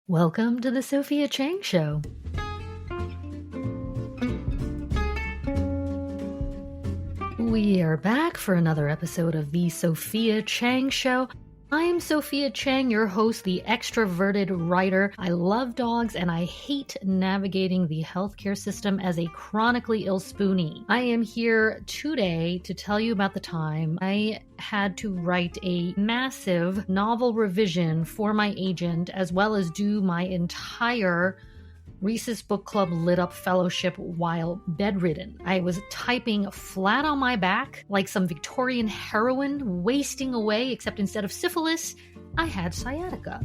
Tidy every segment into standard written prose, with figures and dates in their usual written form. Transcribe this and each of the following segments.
Welcome to the Sophia Chang Show. We are back for another episode of the Sophia Chang Show. I am Sophia Chang, your host, the extroverted writer. I love dogs and I hate navigating the healthcare system as a chronically ill spoonie. I am here today to tell you about the time I had to write a massive novel revision for my agent, as well as do my entire Reese's Book Club lit up fellowship while bedridden. I was typing flat on my back like some Victorian heroine, wasting away, except instead of syphilis, I had sciatica.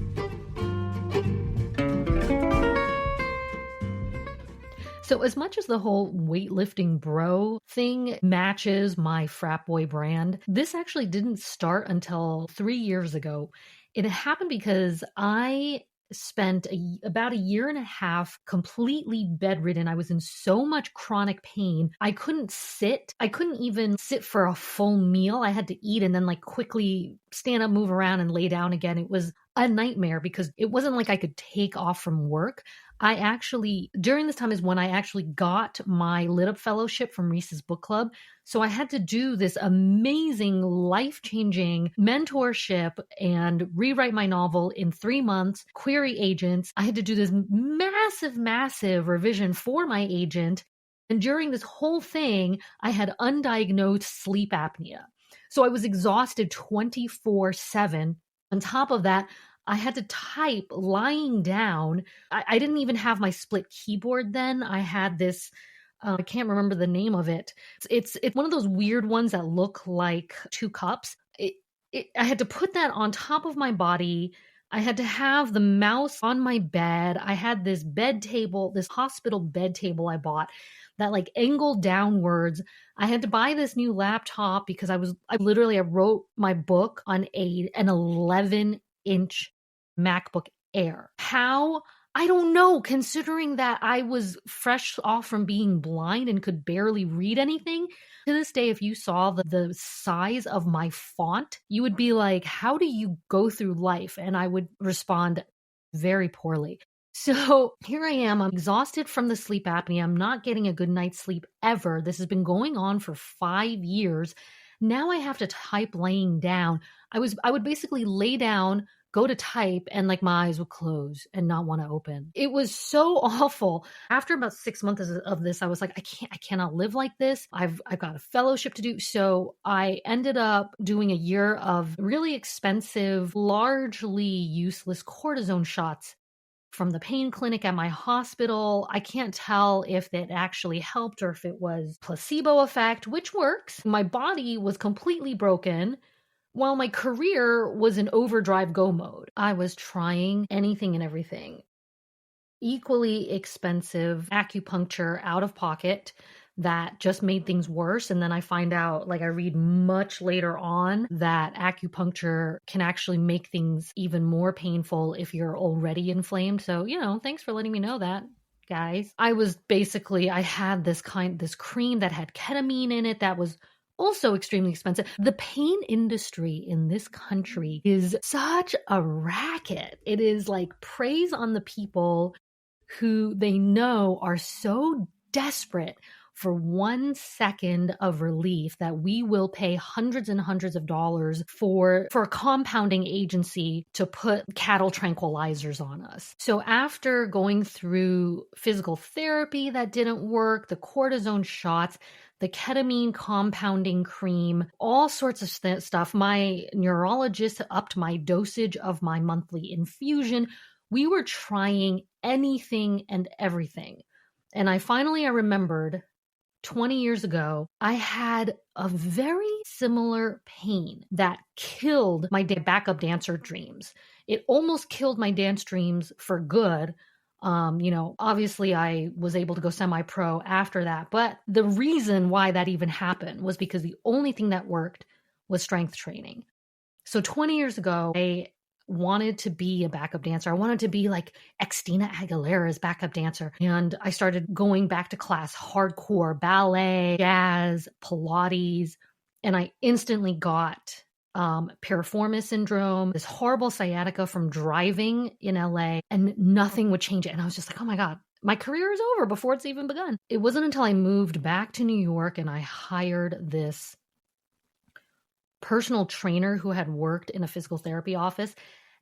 So as much as the whole weightlifting bro thing matches my frat boy brand, this actually didn't start until 3 years ago. It happened because I spent about a year and a half completely bedridden. I was in so much chronic pain. I couldn't sit. I couldn't even sit for a full meal. I had to eat and then quickly stand up, move around, and lay down again. It was a nightmare because it wasn't like I could take off from work. During this time is when I actually got my lit up fellowship from Reese's Book Club. So I had to do this amazing, life-changing mentorship and rewrite my novel in 3 months, query agents. I had to do this massive revision for my agent. And during this whole thing, I had undiagnosed sleep apnea. So I was exhausted 24/7. On top of that, I had to type lying down. I didn't even have my split keyboard then. I had this, I can't remember the name of it. It's one of those weird ones that look like 2 cups. I had to put that on top of my body. I had to have the mouse on my bed. I had this bed table, this hospital bed table I bought that angled downwards. I had to buy this new laptop because I wrote my book on an 11-inch MacBook Air. How? I don't know, considering that I was fresh off from being blind and could barely read anything. To this day, if you saw the size of my font, you would be like, how do you go through life? And I would respond very poorly. So here I am. I'm exhausted from the sleep apnea. I'm not getting a good night's sleep ever. This has been going on for 5 years. Now I have to type laying down. I would basically lay down, go to type, and my eyes would close and not want to open. It was so awful. After about 6 months of this, I was like, I cannot live like this. I've got a fellowship to do. So I ended up doing a year of really expensive, largely useless cortisone shots from the pain clinic at my hospital. I can't tell if it actually helped or if it was placebo effect, which works. My body was completely broken while my career was in overdrive go mode. I was trying anything and everything. Equally expensive acupuncture out of pocket that just made things worse. And then I find out, I read much later on, that acupuncture can actually make things even more painful if you're already inflamed. So, thanks for letting me know that, guys. I had this cream that had ketamine in it that was also extremely expensive. The pain industry in this country is such a racket. It is preys on the people who they know are so desperate for 1 second of relief that we will pay hundreds and hundreds of dollars for a compounding agency to put cattle tranquilizers on us. So after going through physical therapy that didn't work, the cortisone shots, the ketamine compounding cream, all sorts of stuff, my neurologist upped my dosage of my monthly infusion. We were trying anything and everything. And I remembered 20 years ago, I had a very similar pain that killed my backup dancer dreams. It almost killed my dance dreams for good. Obviously I was able to go semi-pro after that, but the reason why that even happened was because the only thing that worked was strength training. So 20 years ago, I wanted to be a backup dancer. I wanted to be like Christina Aguilera's backup dancer. And I started going back to class, hardcore ballet, jazz, Pilates, and I instantly got piriformis syndrome, this horrible sciatica from driving in LA, and nothing would change it. And I was just like, oh my God, my career is over before it's even begun. It wasn't until I moved back to New York and I hired this personal trainer who had worked in a physical therapy office.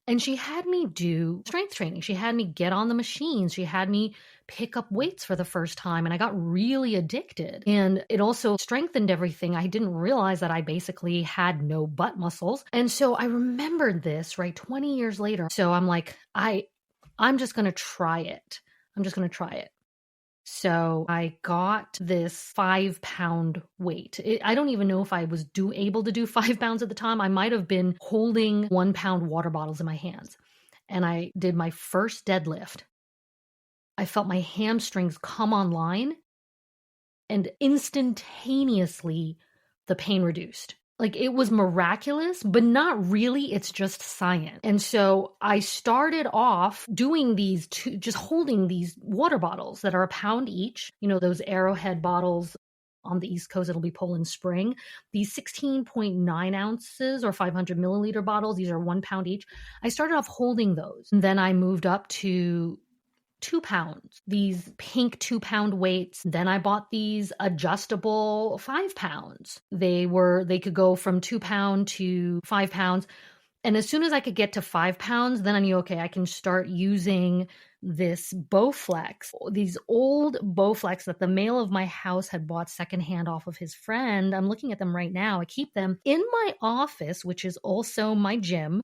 And she had me do strength training. She had me get on the machines. She had me pick up weights for the first time. And I got really addicted. And it also strengthened everything. I didn't realize that I basically had no butt muscles. And so I remembered this, right, 20 years later. So I'm like, I'm just going to try it. I'm just going to try it. So I got this 5-pound weight. I don't even know if I was able to do 5 pounds at the time. I might have been holding 1-pound water bottles in my hands. And I did my first deadlift. I felt my hamstrings come online and instantaneously the pain reduced. Like it was miraculous, but not really. It's just science. And so I started off doing these just holding these water bottles that are a pound each, those Arrowhead bottles on the East Coast, it'll be Poland Spring, these 16.9 ounces or 500 milliliter bottles. These are 1 pound each. I started off holding those. And then I moved up to 2 pounds, these pink 2-pound weights. Then I bought these adjustable 5 pounds. They could go from 2 pound to 5 pounds. And as soon as I could get to 5 pounds, then I knew, okay, I can start using this Bowflex, these old Bowflex that the male of my house had bought secondhand off of his friend. I'm looking at them right now. I keep them in my office, which is also my gym.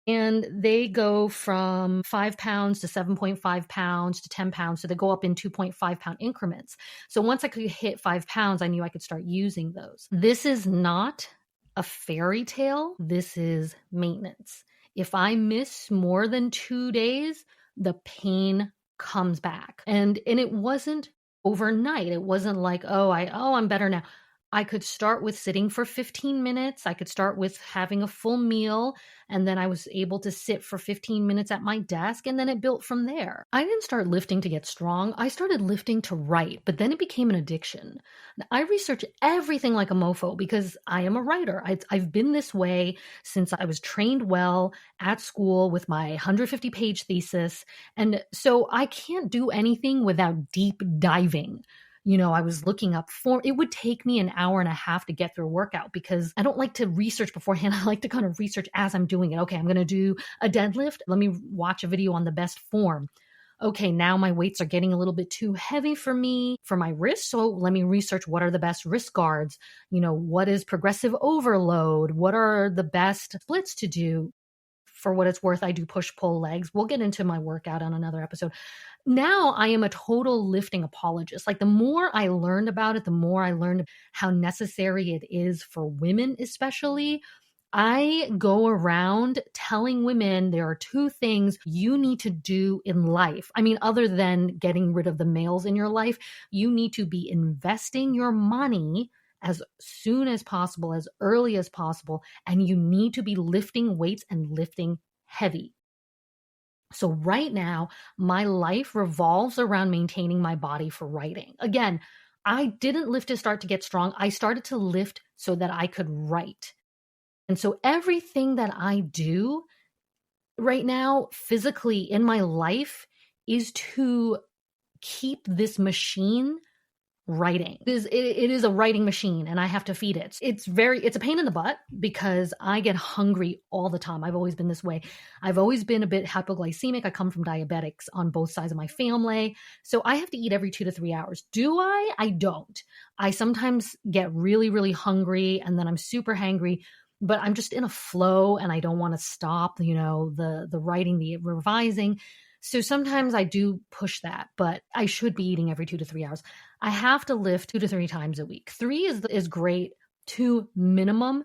And they go from 5 pounds to 7.5 pounds to 10 pounds. So they go up in 2.5 pound increments. So once I could hit 5 pounds, I knew I could start using those. This is not a fairy tale. This is maintenance. If I miss more than 2 days, the pain comes back. And it wasn't overnight. It wasn't like, I'm better now. I could start with sitting for 15 minutes. I could start with having a full meal. And then I was able to sit for 15 minutes at my desk. And then it built from there. I didn't start lifting to get strong. I started lifting to write, but then it became an addiction. I research everything like a mofo because I am a writer. I've been this way since I was trained well at school with my 150-page thesis. And so I can't do anything without deep diving. I was looking up it would take me an hour and a half to get through a workout because I don't like to research beforehand. I like to kind of research as I'm doing it. Okay, I'm going to do a deadlift. Let me watch a video on the best form. Okay, now my weights are getting a little bit too heavy for me, for my wrists. So let me research what are the best wrist guards. What is progressive overload? What are the best splits to do? For what it's worth, I do push-pull legs. We'll get into my workout on another episode. Now I am a total lifting apologist. Like the more I learned about it, the more I learned how necessary it is for women, especially. I go around telling women there are 2 things you need to do in life. I mean, other than getting rid of the males in your life, you need to be investing your money as soon as possible, as early as possible, and you need to be lifting weights and lifting heavy. So right now, my life revolves around maintaining my body for writing. Again, I didn't lift to start to get strong. I started to lift so that I could write. And so everything that I do right now, physically in my life, is to keep this machine writing. It is a writing machine and I have to feed it. It's a pain in the butt because I get hungry all the time. I've always been this way. I've always been a bit hypoglycemic. I come from diabetics on both sides of my family. So I have to eat every 2 to 3 hours. Do I? I don't. I sometimes get really, really hungry and then I'm super hangry, but I'm just in a flow and I don't want to stop, the writing, the revising. So sometimes I do push that, but I should be eating every 2 to 3 hours. I have to lift 2 to 3 times a week. 3 is great, 2 minimum.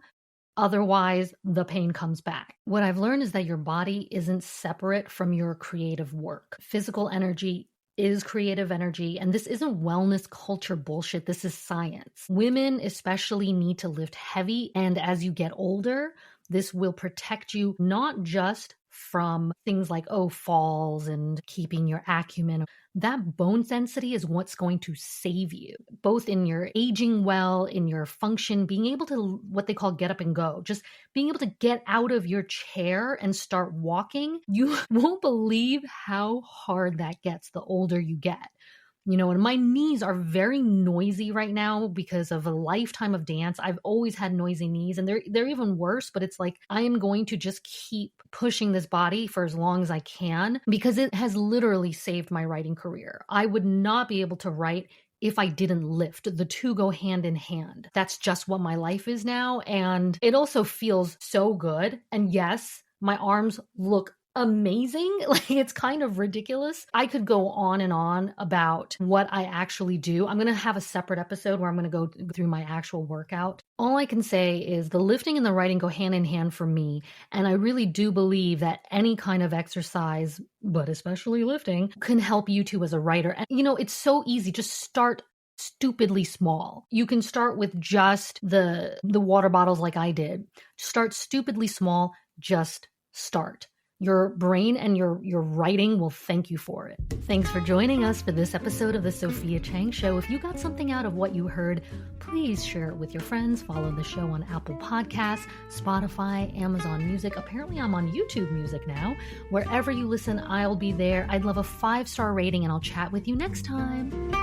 Otherwise, the pain comes back. What I've learned is that your body isn't separate from your creative work. Physical energy is creative energy, and this isn't wellness culture bullshit. This is science. Women especially need to lift heavy, and as you get older, this will protect you not just from things like, falls and keeping your acumen. That bone density is what's going to save you, both in your aging well, in your function, being able to, what they call get up and go, just being able to get out of your chair and start walking. You won't believe how hard that gets the older you get. And my knees are very noisy right now because of a lifetime of dance. I've always had noisy knees, and they're even worse, but it's like I am going to just keep pushing this body for as long as I can because it has literally saved my writing career. I would not be able to write if I didn't lift. The two go hand in hand. That's just what my life is now. And it also feels so good. And yes, my arms look amazing. Like, it's kind of ridiculous. I could go on and on about what I actually do. I'm going to have a separate episode where I'm going to go through my actual workout. All I can say is the lifting and the writing go hand in hand for me. And I really do believe that any kind of exercise, but especially lifting, can help you too as a writer. And it's so easy. Just start stupidly small. You can start with just the water bottles like I did. Start stupidly small. Just start. Your brain and your writing will thank you for it. Thanks for joining us for this episode of The Sophia Chang Show. If you got something out of what you heard, please share it with your friends. Follow the show on Apple Podcasts, Spotify, Amazon Music. Apparently, I'm on YouTube Music now. Wherever you listen, I'll be there. I'd love a 5-star rating, and I'll chat with you next time.